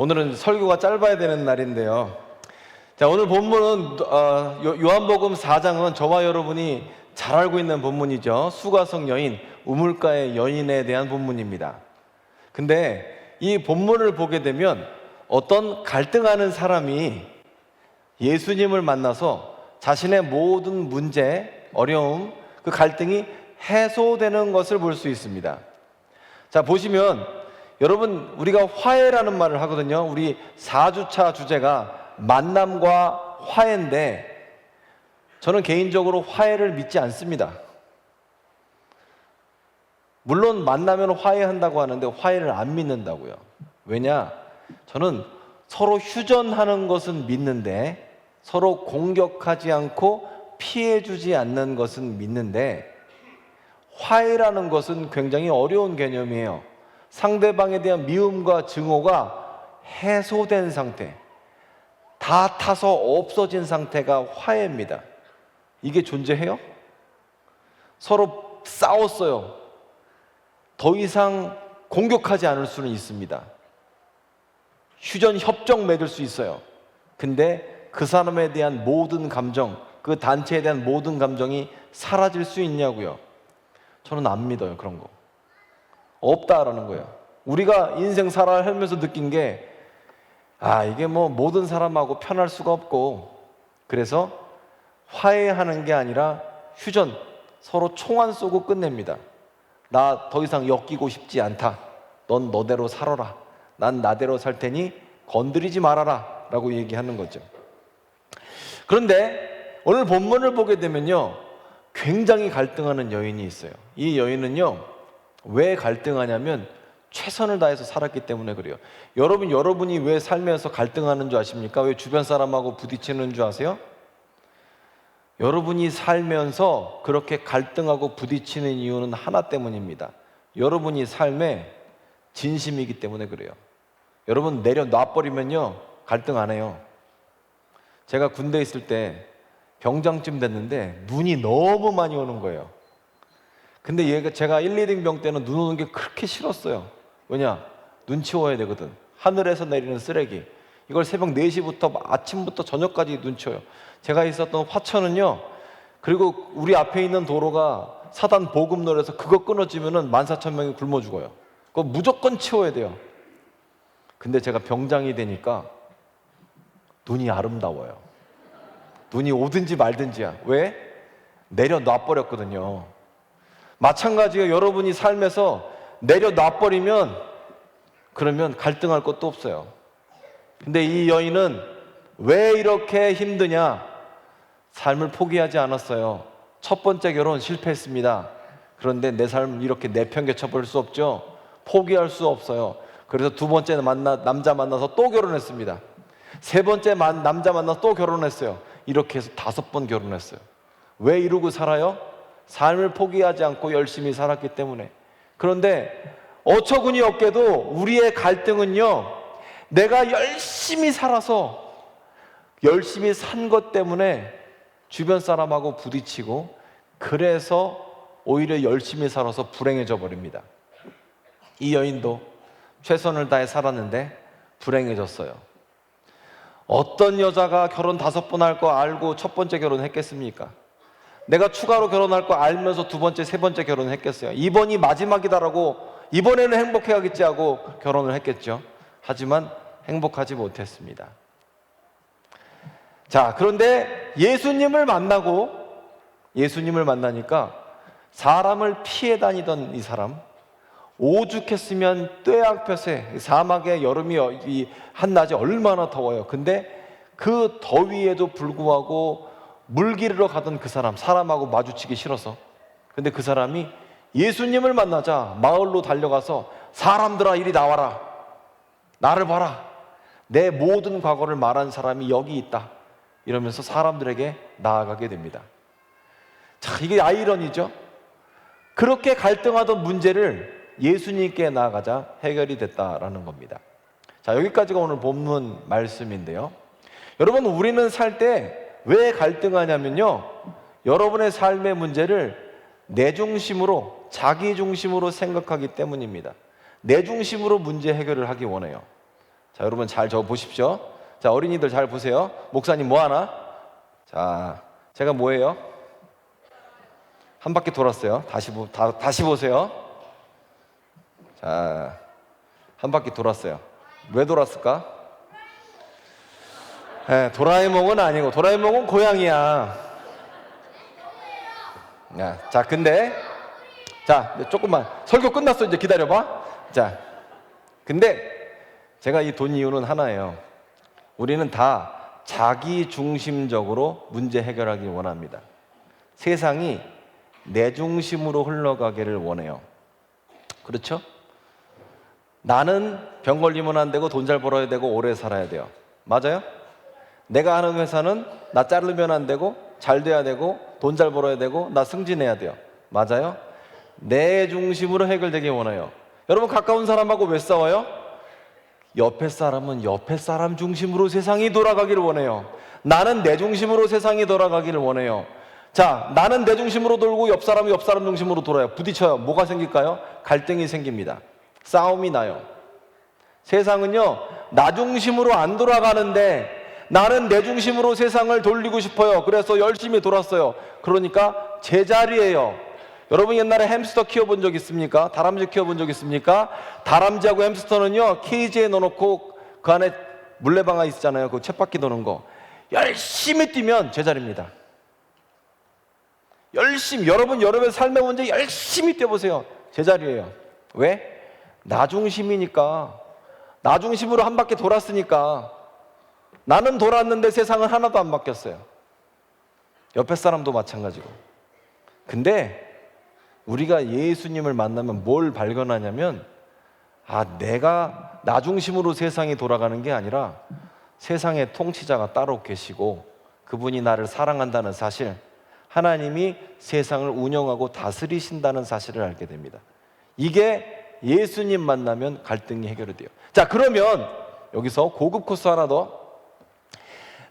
오늘은 설교가 짧아야 되는 날인데요. 자, 오늘 본문은 요한복음 4장은 저와 여러분이 잘 알고 있는 본문이죠. 수가성 여인, 우물가의 여인에 대한 본문입니다. 근데 이 본문을 보게 되면 어떤 갈등하는 사람이 예수님을 만나서 자신의 모든 문제, 어려움, 그 갈등이 해소되는 것을 볼 수 있습니다. 자, 보시면 여러분, 우리가 화해라는 말을 하거든요. 우리 4주차 주제가 만남과 화해인데 저는 개인적으로 화해를 믿지 않습니다. 물론 만나면 화해한다고 하는데 화해를 안 믿는다고요. 왜냐? 저는 서로 휴전하는 것은 믿는데 서로 공격하지 않고 피해주지 않는 것은 믿는데 화해라는 것은 굉장히 어려운 개념이에요. 상대방에 대한 미움과 증오가 해소된 상태, 다 타서 없어진 상태가 화해입니다. 이게 존재해요? 서로 싸웠어요. 더 이상 공격하지 않을 수는 있습니다. 휴전 협정 맺을 수 있어요. 근데 그 사람에 대한 모든 감정, 그 단체에 대한 모든 감정이 사라질 수 있냐고요? 저는 안 믿어요. 그런 거 없다라는 거예요. 우리가 인생 살아가면서 느낀 게 이게 모든 사람하고 편할 수가 없고, 그래서 화해하는 게 아니라 휴전, 서로 총 안 쏘고 끝냅니다. 나 더 이상 엮이고 싶지 않다. 넌 너대로 살아라. 난 나대로 살 테니 건드리지 말아라 라고 얘기하는 거죠. 그런데 오늘 본문을 보게 되면요, 굉장히 갈등하는 여인이 있어요. 이 여인은요, 왜 갈등하냐면 최선을 다해서 살았기 때문에 그래요. 여러분이 왜 살면서 갈등하는 줄 아십니까? 왜 주변 사람하고 부딪히는 줄 아세요? 여러분이 살면서 그렇게 갈등하고 부딪히는 이유는 하나 때문입니다. 여러분이 삶에 진심이기 때문에 그래요. 여러분 내려놔버리면요, 갈등 안 해요. 제가 군대에 있을 때 병장쯤 됐는데 눈이 너무 많이 오는 거예요. 근데 제가 1, 2등병 때는 눈 오는 게 그렇게 싫었어요. 왜냐? 눈 치워야 되거든. 하늘에서 내리는 쓰레기. 이걸 새벽 4시부터 아침부터 저녁까지 눈 치워요. 제가 있었던 화천은요, 그리고 우리 앞에 있는 도로가 사단 보급로라서 그거 끊어지면은 14,000명이 굶어 죽어요. 그거 무조건 치워야 돼요. 근데 제가 병장이 되니까 눈이 아름다워요. 눈이 오든지 말든지야. 왜? 내려놔버렸거든요. 마찬가지로 여러분이 삶에서 내려놔버리면 그러면 갈등할 것도 없어요. 근데 이 여인은 왜 이렇게 힘드냐? 삶을 포기하지 않았어요. 첫 번째 결혼 실패했습니다. 그런데 내 삶을 이렇게 내팽개쳐버릴 수 없죠. 포기할 수 없어요. 그래서 두 번째 남자 만나서 또 결혼했습니다. 세 번째 남자 만나서 또 결혼했어요. 이렇게 해서 5번 결혼했어요. 왜 이러고 살아요? 삶을 포기하지 않고 열심히 살았기 때문에. 그런데 어처구니 없게도 우리의 갈등은요, 내가 열심히 살아서 열심히 산 것 때문에 주변 사람하고 부딪히고, 그래서 오히려 열심히 살아서 불행해져 버립니다. 이 여인도 최선을 다해 살았는데 불행해졌어요. 어떤 여자가 결혼 5번 할 거 알고 첫 번째 결혼했겠습니까? 내가 추가로 결혼할 거 알면서 두 번째, 세 번째 결혼을 했겠어요? 이번이 마지막이다라고, 이번에는 행복해야겠지 하고 결혼을 했겠죠. 하지만 행복하지 못했습니다. 자, 그런데 예수님을 만나니까 사람을 피해 다니던 이 사람, 오죽했으면 떼약볕에 사막의 여름이 한낮에 얼마나 더워요. 근데 그 더위에도 불구하고 물 기르러 가던 그 사람하고 마주치기 싫어서, 근데 그 사람이 예수님을 만나자 마을로 달려가서 사람들아 이리 나와라, 나를 봐라, 내 모든 과거를 말한 사람이 여기 있다, 이러면서 사람들에게 나아가게 됩니다. 자, 이게 아이러니죠. 그렇게 갈등하던 문제를 예수님께 나아가자 해결이 됐다라는 겁니다. 자, 여기까지가 오늘 본문 말씀인데요, 여러분, 우리는 살 때 왜 갈등하냐면요, 여러분의 삶의 문제를 내 중심으로, 자기 중심으로 생각하기 때문입니다. 내 중심으로 문제 해결을 하기 원해요. 자, 여러분 잘 적어 보십시오. 자, 어린이들 잘 보세요. 목사님 뭐 하나? 자, 제가 뭐예요? 한 바퀴 돌았어요. 다시 보세요. 자, 한 바퀴 돌았어요. 왜 돌았을까? 네, 도라에몽은 아니고, 도라에몽은 고양이야. 자, 근데 자, 조금만 설교 끝났어. 이제 기다려봐. 자, 근데 제가 이 돈 이유는 하나예요. 우리는 다 자기 중심적으로 문제 해결하기 원합니다. 세상이 내 중심으로 흘러가기를 원해요. 그렇죠? 나는 병 걸리면 안 되고 돈 잘 벌어야 되고 오래 살아야 돼요. 맞아요? 내가 하는 회사는 나 자르면 안 되고 잘 돼야 되고 돈 잘 벌어야 되고 나 승진해야 돼요. 맞아요? 내 중심으로 해결되기 원해요. 여러분 가까운 사람하고 왜 싸워요? 옆에 사람은 옆에 사람 중심으로 세상이 돌아가기를 원해요. 나는 내 중심으로 세상이 돌아가기를 원해요. 자, 나는 내 중심으로 돌고 옆 사람은 옆 사람 중심으로 돌아요. 부딪혀요. 뭐가 생길까요? 갈등이 생깁니다. 싸움이 나요. 세상은요, 나 중심으로 안 돌아가는데 나는 내 중심으로 세상을 돌리고 싶어요. 그래서 열심히 돌았어요. 그러니까 제자리예요. 여러분 옛날에 햄스터 키워본 적 있습니까? 다람쥐 키워본 적 있습니까? 다람쥐하고 햄스터는요, 케이지에 넣어놓고 그 안에 물레방아 있잖아요. 그 쳇바퀴 도는 거. 열심히 뛰면 제자리입니다. 열심히, 여러분의 삶의 문제 열심히 뛰어보세요. 제자리예요. 왜? 나 중심이니까. 나 중심으로 한 바퀴 돌았으니까. 나는 돌았는데 세상은 하나도 안 바뀌었어요. 옆에 사람도 마찬가지고. 근데 우리가 예수님을 만나면 뭘 발견하냐면, 내가 나 중심으로 세상이 돌아가는 게 아니라 세상의 통치자가 따로 계시고 그분이 나를 사랑한다는 사실, 하나님이 세상을 운영하고 다스리신다는 사실을 알게 됩니다. 이게 예수님 만나면 갈등이 해결이 돼요. 자, 그러면 여기서 고급 코스 하나 더.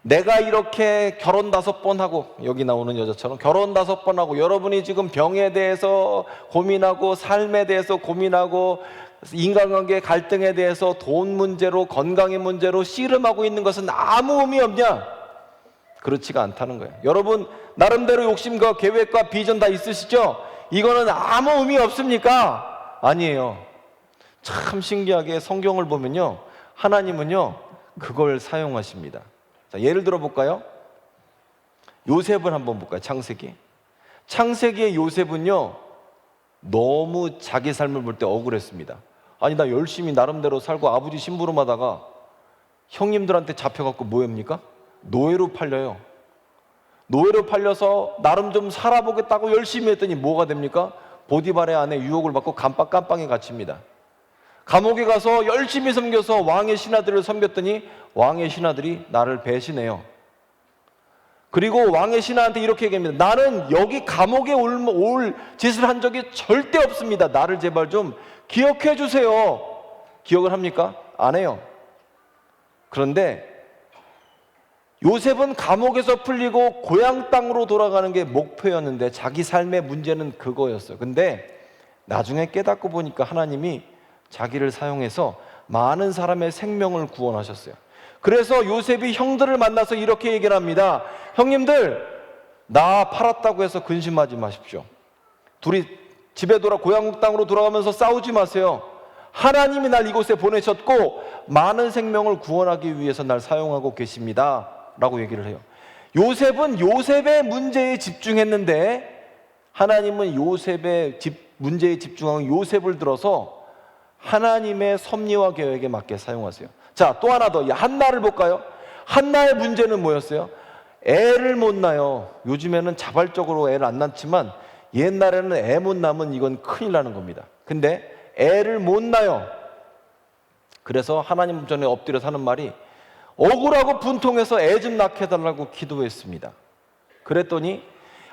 내가 이렇게 결혼 5번 하고, 여기 나오는 여자처럼 결혼 5번 하고, 여러분이 지금 병에 대해서 고민하고 삶에 대해서 고민하고 인간관계 갈등에 대해서 돈 문제로 건강의 문제로 씨름하고 있는 것은 아무 의미 없냐? 그렇지가 않다는 거예요. 여러분 나름대로 욕심과 계획과 비전 다 있으시죠? 이거는 아무 의미 없습니까? 아니에요. 참 신기하게 성경을 보면요, 하나님은요 그걸 사용하십니다. 자, 예를 들어 볼까요? 요셉을 한번 볼까요? 창세기의 요셉은요 너무 자기 삶을 볼 때 억울했습니다. 아니, 나 열심히 나름대로 살고 아버지 심부름하다가 형님들한테 잡혀갖고 뭐합니까? 노예로 팔려요. 노예로 팔려서 나름 좀 살아보겠다고 열심히 했더니 뭐가 됩니까? 보디발의 아내 유혹을 받고 깜빵에 갇힙니다. 감옥에 가서 열심히 섬겨서 왕의 신하들을 섬겼더니 왕의 신하들이 나를 배신해요. 그리고 왕의 신하한테 이렇게 얘기합니다. 나는 여기 감옥에 올 짓을 한 적이 절대 없습니다. 나를 제발 좀 기억해 주세요. 기억을 합니까? 안 해요. 그런데 요셉은 감옥에서 풀리고 고향 땅으로 돌아가는 게 목표였는데 자기 삶의 문제는 그거였어요. 근데 나중에 깨닫고 보니까 하나님이 자기를 사용해서 많은 사람의 생명을 구원하셨어요. 그래서 요셉이 형들을 만나서 이렇게 얘기를 합니다. 형님들, 나 팔았다고 해서 근심하지 마십시오. 둘이 집에 고향 땅으로 돌아가면서 싸우지 마세요. 하나님이 날 이곳에 보내셨고 많은 생명을 구원하기 위해서 날 사용하고 계십니다 라고 얘기를 해요. 요셉은 요셉의 문제에 집중했는데 하나님은 요셉의 문제에 집중하고 요셉을 들어서 하나님의 섭리와 계획에 맞게 사용하세요. 자, 또 하나 더, 한나를 볼까요? 한나의 문제는 뭐였어요? 애를 못 낳아요. 요즘에는 자발적으로 애를 안 낳지만 옛날에는 애 못 낳으면 이건 큰일 나는 겁니다. 근데 애를 못 낳아요. 그래서 하나님 전에 엎드려 사는 말이, 억울하고 분통해서 애 좀 낳게 해달라고 기도했습니다. 그랬더니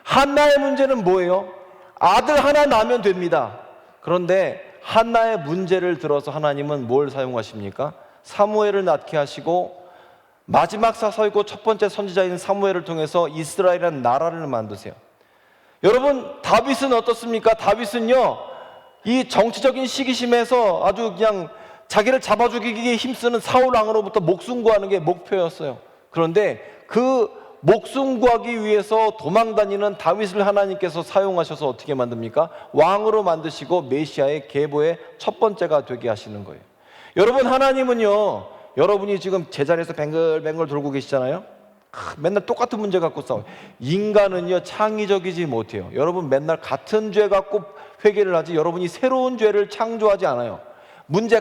한나의 문제는 뭐예요? 아들 하나 낳으면 됩니다. 그런데 한나의 문제를 들어서 하나님은 뭘 사용하십니까? 사무엘을 낳게 하시고 마지막 사서이고 첫 번째 선지자인 사무엘을 통해서 이스라엘이라는 나라를 만드세요. 여러분, 다윗은 어떻습니까? 다윗은요 이 정치적인 시기심에서 아주 그냥 자기를 잡아 죽이기에 힘쓰는 사울 왕으로부터 목숨 구하는 게 목표였어요. 그런데 그 목숨 구하기 위해서 도망다니는 다윗을 하나님께서 사용하셔서 어떻게 만듭니까? 왕으로 만드시고 메시아의 계보의 첫 번째가 되게 하시는 거예요. 여러분, 하나님은요, 여러분이 지금 제자리에서 뱅글뱅글 돌고 계시잖아요. 맨날 똑같은 문제 갖고 싸워요. 인간은요, 창의적이지 못해요. 여러분, 맨날 같은 죄 갖고 회개를 하지 여러분이 새로운 죄를 창조하지 않아요.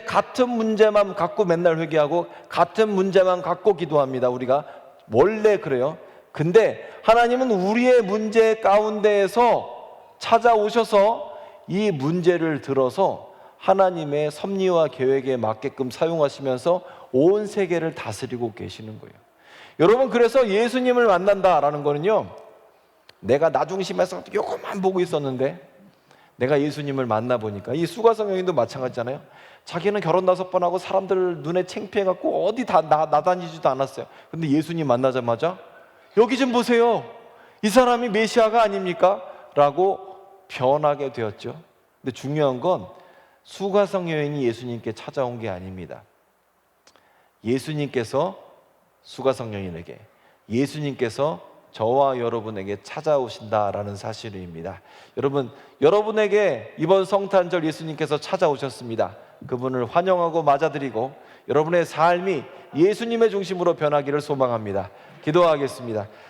같은 문제만 갖고 맨날 회개하고 같은 문제만 갖고 기도합니다. 우리가 원래 그래요. 근데 하나님은 우리의 문제 가운데에서 찾아오셔서 이 문제를 들어서 하나님의 섭리와 계획에 맞게끔 사용하시면서 온 세계를 다스리고 계시는 거예요. 여러분, 그래서 예수님을 만난다라는 거는요, 내가 나 중심에서 요것만 보고 있었는데 내가 예수님을 만나보니까, 이 수가성 여인도 마찬가지잖아요. 자기는 결혼 5번 하고 사람들 눈에 창피해갖고 어디 다 나다니지도 않았어요. 근데 예수님 만나자마자 여기 좀 보세요, 이 사람이 메시아가 아닙니까? 라고 변하게 되었죠. 근데 중요한 건 수가성 여인이 예수님께 찾아온 게 아닙니다. 예수님께서 수가성 여인에게, 예수님께서 저와 여러분에게 찾아오신다라는 사실입니다. 여러분, 여러분에게 이번 성탄절 예수님께서 찾아오셨습니다. 그분을 환영하고 맞아들이고 여러분의 삶이 예수님의 중심으로 변하기를 소망합니다. 기도하겠습니다.